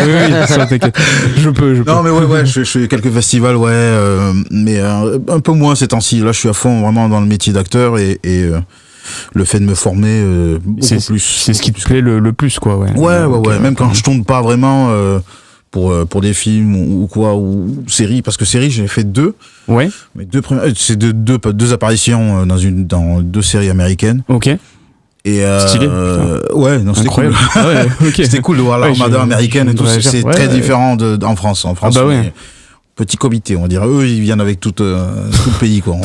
Oui, ça, t'inquiète. Je peux. Non, mais je fais quelques festivals, mais un peu moins ces temps-ci. Là, je suis à fond vraiment dans le métier d'acteur, et le fait de me former beaucoup plus. C'est ce qui te plaît le plus, quoi. Ouais. Même quand je tourne pas vraiment pour des films ou quoi, ou séries, parce que séries, j'ai fait 2. Ouais. Mais c'est deux apparitions dans 2 séries américaines. Ok. Et stylé. Ouais, non, c'était cool. Ah ouais, okay. C'était cool de voir l'armada américaine et tout. C'est très différent en France. En France, petit comité, on va dire. Eux, ils viennent avec tout le pays, quoi.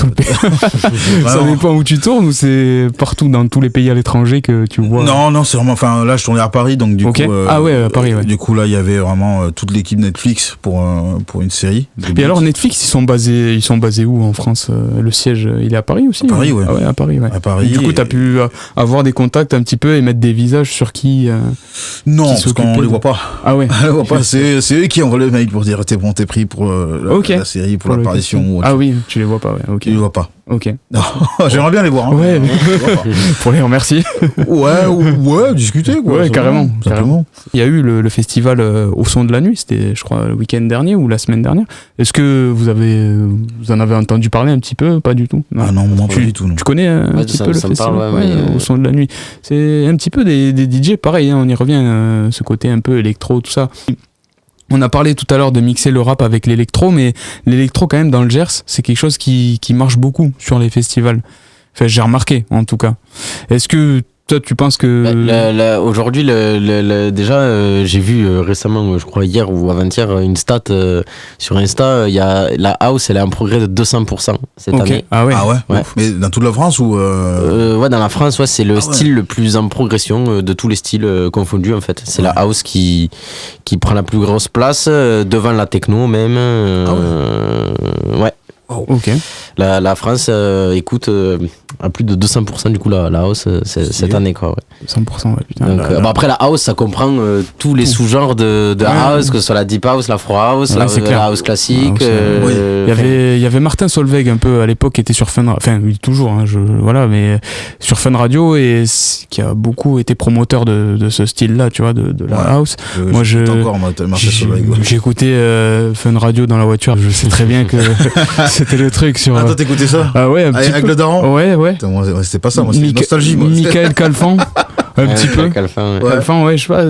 Ça dépend où tu tournes ou c'est partout dans tous les pays à l'étranger que tu vois? Non, c'est vraiment. Enfin, là, je tournais à Paris, donc du coup. À Paris, ouais. Du coup, là, il y avait vraiment toute l'équipe Netflix pour une série. Et alors, Netflix, ils sont basés où en France? Le siège, il est à Paris aussi? À Paris, ouais. Ah ouais, à Paris, ouais. À Paris. Du coup, t'as pu avoir des contacts un petit peu et mettre des visages sur qui? Non, parce qu'on les voit pas. Ah ouais. On les voit pas. C'est eux qui envoient le mail pour dire t'es bon, t'es pris pour la série, pour l'apparition. Ah oui, tu les vois pas, ouais. Ok. Tu les vois pas. Ok. J'aimerais bien les voir. Hein. Ouais. Pour les remercier. Ouais, discuter, quoi. Ouais, carrément. Il y a eu le festival au son de la nuit, c'était, je crois, le week-end dernier ou la semaine dernière. Est-ce que vous en avez entendu parler un petit peu? Pas du tout. Non, pas du tout. Non. Tu connais un petit peu le festival au son de la nuit? C'est un petit peu des DJ, pareil, hein, on y revient, ce côté un peu électro, tout ça. On a parlé tout à l'heure de mixer le rap avec l'électro, mais l'électro quand même dans le Gers, c'est quelque chose qui marche beaucoup sur les festivals. Enfin, j'ai remarqué en tout cas. Est-ce que toi tu penses que... Aujourd'hui, déjà, j'ai vu récemment, je crois hier ou avant-hier, une stat sur Insta, il y a la house, elle est en progrès de 200% cette année. Ah ouais. Mais dans toute la France ou ouais, dans la France, c'est le style le plus en progression de tous les styles confondus en fait. C'est la house qui prend la plus grosse place devant la techno même. Ouais. Ok. La France écoute à plus de 200% du coup la house cette année, quoi. Ouais. 100%, ouais, putain. Donc, après la house, ça comprend tous les sous-genres de house, que ce soit la deep house, l'afro house, la house classique. Il y avait Martin Solveig un peu à l'époque qui était sur Fun, enfin oui, toujours, hein, mais sur Fun Radio et qui a beaucoup été promoteur de ce style-là, tu vois, de la house. Moi, j'ai écouté Fun Radio dans la voiture. Je sais très bien que c'était le truc sur. Toi t'écoutais ça? Ah ouais, un petit peu. Avec le daron? Ouais. Putain, moi, c'était pas ça, moi, c'était nostalgie, moi. Michael Calfan. Un petit peu. Calfan, ouais, je sais pas.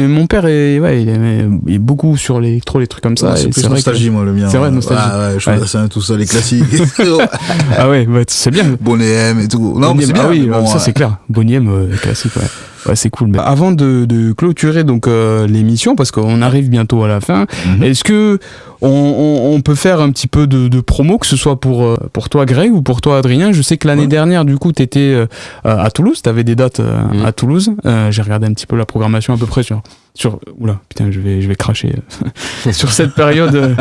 Mon père il est beaucoup sur l'électro, les trucs comme ça. C'est plus nostalgie, moi, le mien. C'est vrai, nostalgie. Ah ouais, je faisais tout ça, les classiques. Ah ouais, c'est bien. Bonnet M et tout. Non, mais c'est bien. Ah oui, ça c'est clair. Bonnet M, classique, ouais. Ouais, c'est cool. Mais avant de clôturer donc l'émission, parce qu'on arrive bientôt à la fin, est-ce que on peut faire un petit peu de promo, que ce soit pour toi Greg ou pour toi Adrien? Je sais que l'année dernière, du coup, t'étais à Toulouse, t'avais des dates à Toulouse. J'ai regardé un petit peu la programmation à peu près sur oula, putain, je vais cracher. Sur cette période,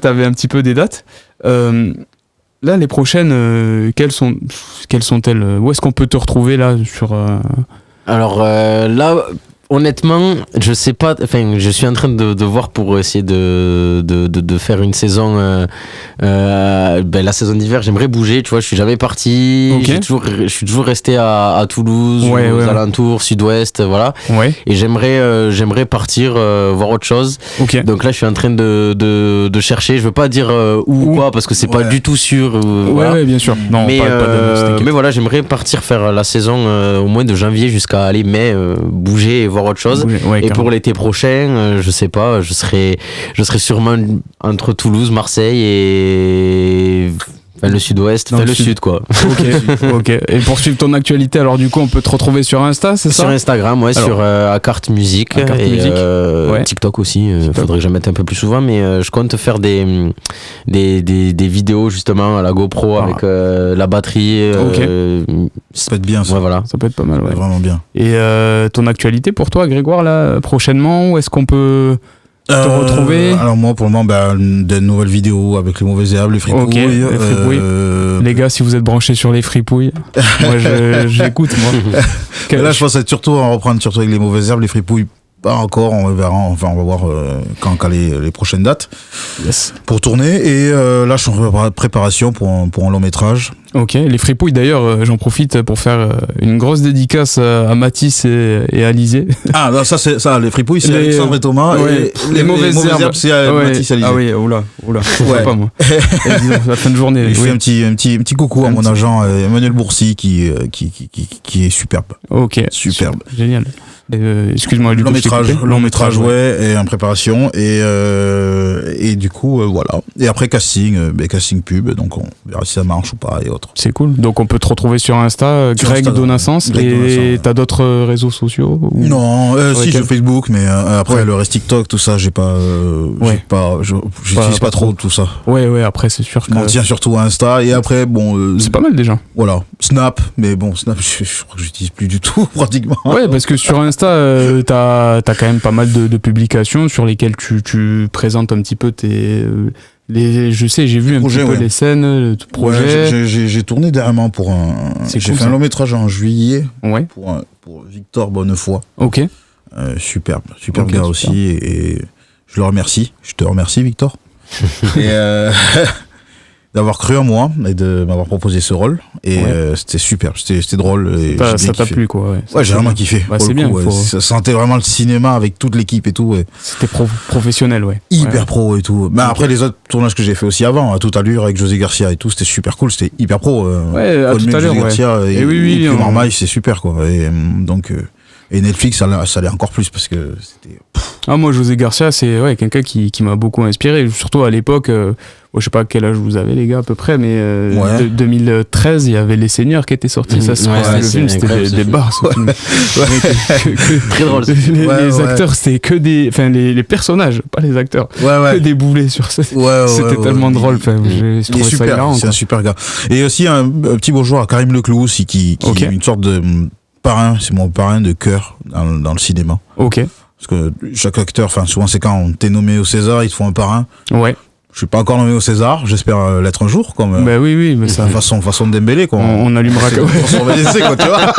t'avais un petit peu des dates. Là, les prochaines, quelles sont-elles? Où est-ce qu'on peut te retrouver là sur Alors là, honnêtement, je sais pas. Enfin, je suis en train de voir pour essayer de faire une saison. La saison d'hiver, j'aimerais bouger. Tu vois, je suis jamais parti. Okay. Je suis toujours resté à Toulouse, aux alentours, sud-ouest, voilà. Ouais. Et j'aimerais partir voir autre chose. Okay. Donc là, je suis en train de chercher. Je veux pas dire où quoi parce que c'est pas du tout sûr. Voilà. Ouais, bien sûr. Non, mais voilà, j'aimerais partir faire la saison au moins de janvier jusqu'à mai, bouger et voir autre chose. Et pour l'été prochain, je sais pas, je serai sûrement entre Toulouse, Marseille et le sud-ouest, le sud quoi. Ok. Et pour suivre ton actualité, alors du coup, on peut te retrouver sur Insta, c'est ça? Sur Instagram, ouais, alors, sur Acarte Musique. Et TikTok aussi. Faudrait que je mette un peu plus souvent, mais je compte faire des vidéos justement à la GoPro avec la batterie. Ça peut être bien, ça. Ouais, voilà. Ça peut être pas mal, ouais. Vraiment bien. Et ton actualité pour toi, Grégoire, là, prochainement, où est-ce qu'on peut te retrouver? Alors moi, pour le moment, de nouvelles vidéos avec les mauvais herbes, les fripouilles. Ok, les fripouilles. Les gars, si vous êtes branchés sur les fripouilles, moi j'écoute, moi. Là, je pense être surtout à reprendre surtout avec les mauvaises herbes, les fripouilles. Pas encore, on verra. Enfin, on va voir quand les prochaines dates pour tourner. Et là, je suis en préparation pour un long métrage. Ok, les fripouilles d'ailleurs, j'en profite pour faire une grosse dédicace à Mathis et à Alizé. Ah, non, ça, les fripouilles, c'est Alexandre et Thomas. Ouais, et les mauvaises herbes, c'est Mathis et Alizé. Ah oui, oula, je ne pas moi. La fin de journée. Je fais un petit coucou à mon agent Emmanuel Bourcy qui est superbe. Ok, superbe. Génial. Excuse-moi, du long métrage, ouais, et en préparation et du coup voilà. Et après casting pub, donc on verra si ça marche ou pas et autres. C'est cool. Donc on peut te retrouver sur Insta, Greg Donassens. Et t'as d'autres réseaux sociaux ou... Non, si sur Facebook, mais après le reste TikTok, tout ça, j'utilise pas trop tout ça. Ouais, après c'est sûr que. On tient surtout à Insta et après bon. C'est pas mal déjà. Voilà, Snap, mais bon Snap, je crois que j'utilise plus du tout pratiquement. Ouais, parce que sur Insta, t'as quand même pas mal de publications sur lesquelles tu présentes un petit peu tes. J'ai vu un petit peu les scènes, le projet. Ouais, j'ai tourné dernièrement pour un. J'ai fait un long métrage en juillet. Ouais. Pour Victor Bonnefoy. Ok. Superbe gars aussi et je le remercie. Je te remercie Victor. Et d'avoir cru en moi et de m'avoir proposé ce rôle et c'était super, c'était drôle et ça t'a plu quoi. Ouais, j'ai vraiment kiffé. C'est bien. Ça sentait vraiment le cinéma avec toute l'équipe et tout. Ouais. C'était professionnel, ouais. Hyper pro et tout. Mais après les autres tournages que j'ai fait aussi avant, à toute allure avec José Garcia et tout, c'était super cool, c'était hyper pro. Ouais, à toute allure. Garcia et Marmaille, c'est super quoi. Et donc et Netflix, ça allait encore plus parce que c'était. Ah, moi, José Garcia, c'est quelqu'un qui m'a beaucoup inspiré. Surtout à l'époque, je sais pas quel âge vous avez, les gars, à peu près, mais 2013, il y avait Les Seigneurs qui étaient sortis. Ça, le film, c'était des bars. Très drôle. Les acteurs, c'était que des. Enfin, les personnages, pas les acteurs. Que des boulets sur ça. C'était tellement drôle. J'ai trouvé ça hilarant. C'est un super gars. Et aussi, un petit bonjour à Karim Leclou aussi, qui est une sorte de. C'est mon parrain de cœur dans le cinéma. Ok. Parce que chaque acteur, souvent c'est quand t'es nommé au César, ils te font un parrain. Ouais. Je suis pas encore nommé au César, j'espère l'être un jour. Bah oui, mais ça. Façon de Dembélé, quoi. On allumera quand même. Sur BDC, quoi, tu vois.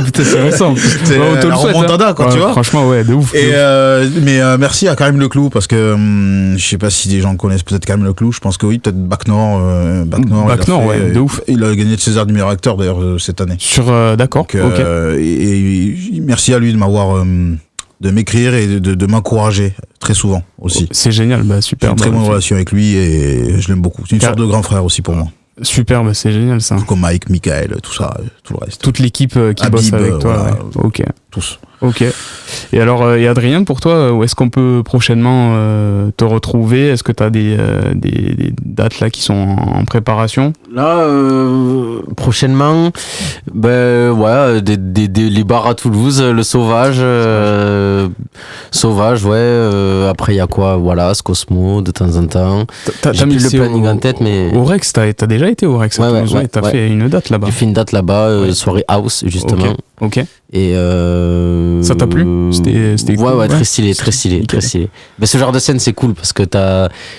Putain, c'est récent. C'est la remontada, quoi, tu vois. Franchement, ouais, de ouf. Et, mais merci à Karim Leclou, parce que je sais pas si des gens connaissent peut-être Karim Leclou, je pense que oui, peut-être Bac Nord, ouais, de ouf. Il a gagné le César du meilleur acteur, d'ailleurs, cette année. D'accord, donc, ok. Et merci à lui de m'avoir. De m'écrire et de m'encourager très souvent aussi. C'est génial, super. J'ai une très bonne relation avec lui et je l'aime beaucoup. C'est une sorte de grand frère aussi pour moi. Super, c'est génial ça. Comme Mike, Michael, tout ça, tout le reste. Toute l'équipe qui bosse avec toi. Voilà, ok. Tous. Ok. Et alors, et Adrien, pour toi, où est-ce qu'on peut prochainement te retrouver ? Est-ce que tu as des dates là qui sont en préparation ? Là, prochainement, les bars à Toulouse, le Sauvage, après il y a quoi ? Voilà, Scosmo de temps en temps. J'ai mis le planning en tête, mais au Rex, t'as déjà été au Rex à Toulouse, t'as fait une date là-bas. J'ai fait une date là-bas, soirée house justement. Ok. Et ça t'a plu ? C'était cool. Ouais, très stylé. Mais ce genre de scène, c'est cool parce que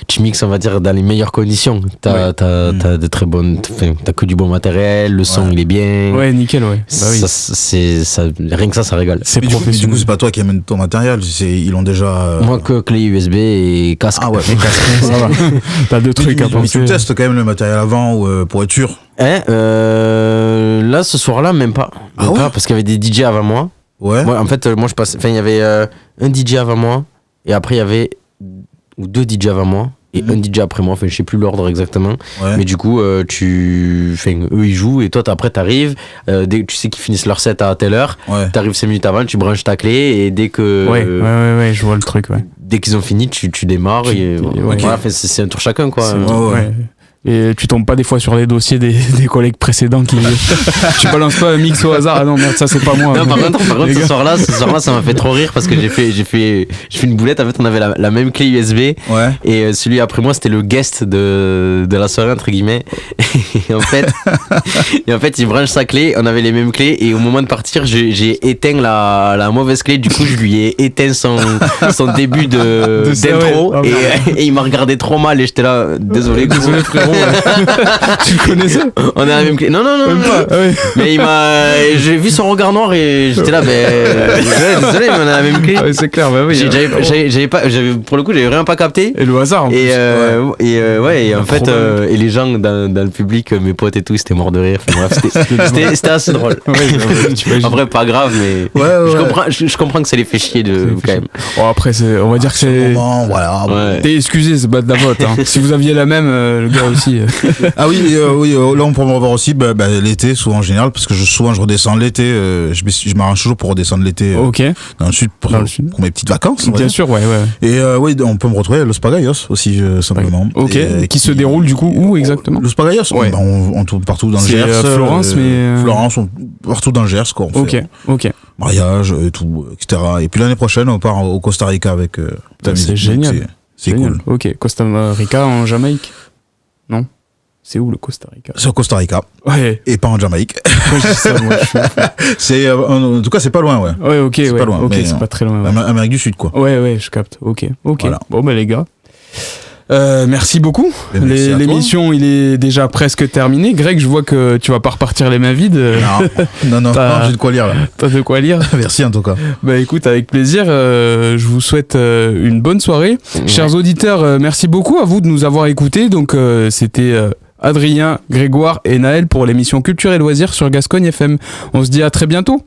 tu mixes, on va dire, dans les meilleures conditions. T'as de très bonnes, t'as que du bon matériel, le son il est bien. Ouais, nickel, ouais. Rien que ça régale. Mais du coup, c'est pas toi qui amène ton matériel, ils l'ont déjà. Moi que clé USB et casque. Ah ouais, casque, ça va. T'as deux trucs à penser. Mais tu testes quand même le matériel avant pour être sûr. Là, ce soir-là, même pas. Parce qu'il y avait des DJ avant moi. Ouais. En fait, je passais. Enfin, il y avait un DJ avant moi, et après, il y avait deux DJ avant moi, et un DJ après moi. Enfin, je sais plus l'ordre exactement. Ouais. Mais du coup, eux, ils jouent, et toi, après, t'arrives. Dès que tu sais qu'ils finissent leur set à telle heure, t'arrives 5 minutes avant, tu branches ta clé, et dès que. Ouais, je vois le truc, ouais. Dès qu'ils ont fini, tu démarres, et voilà, c'est un tour chacun, quoi. Et tu tombes pas des fois sur les dossiers des collègues précédents qui tu balances pas un mix au hasard. Ah non merde, ça c'est pas moi. Non, par contre ce soir-là ça m'a fait trop rire parce que j'ai fait une boulette. En fait, on avait la même clé USB. Ouais. Et celui après moi, c'était le guest de la soirée entre guillemets. Et en fait, il branche sa clé, on avait les mêmes clés, et au moment de partir, j'ai éteint la mauvaise clé. Du coup, je lui ai éteint son début d'intro, et il m'a regardé trop mal, et j'étais là, désolé frérot. Tu le connaissais? On est à la même clé. Non. Même pas. Ah oui. Mais j'ai vu son regard noir et j'étais là, désolé, mais on a la même clé. Ah oui, c'est clair, bah oui. Pour le coup, j'avais vraiment pas capté. Et le hasard, en plus. Et en fait, et les gens dans le public, mes potes et tout, c'était mort de rire. Enfin, bref, c'était assez drôle. En vrai, pas grave, mais je comprends que ça les fait chier quand même. Bon, après, on va dire que c'est. Voilà. T'es excusé, c'est pas de la faute. Hein. Si vous aviez la même, le gars aussi. Ah oui, là on peut me revoir aussi l'été, souvent en général, parce que souvent je redescends l'été. Je m'arrange toujours pour redescendre l'été. Dans le sud pour mes petites vacances. Bien sûr, ouais. Et on peut me retrouver à Los Pagayos aussi, simplement. Ok. Et qui se déroule du coup où exactement? Los Pagayos, on tourne partout dans le Gers. Florence, Florence, partout dans le Gers, quoi. Ok. Mariage et tout, etc. Et puis l'année prochaine, on part au Costa Rica avec. C'est génial. C'est cool. Ok. Costa Rica en Jamaïque? Non? C'est où le Costa Rica? C'est au Costa Rica. Ouais. Et pas en Jamaïque. Moi, je dis ça, moi, c'est, en tout cas, c'est pas loin, ouais. Ouais, ok. C'est pas loin. Ok, c'est pas très loin. Ouais. Amérique du Sud, quoi. Ouais, je capte. Ok. Voilà. Bon, les gars. Merci beaucoup. L'émission, il est déjà presque terminé. Greg, je vois que tu vas pas repartir les mains vides. Non, j'ai de quoi lire là. T'as de quoi lire. Merci en tout cas. Bah écoute, avec plaisir. Je vous souhaite une bonne soirée. Chers auditeurs, merci beaucoup à vous de nous avoir écoutés. Donc c'était Adrien, Grégoire et Naël pour l'émission Culture et Loisirs sur Gascogne FM. On se dit à très bientôt.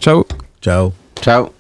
Ciao. Ciao. Ciao.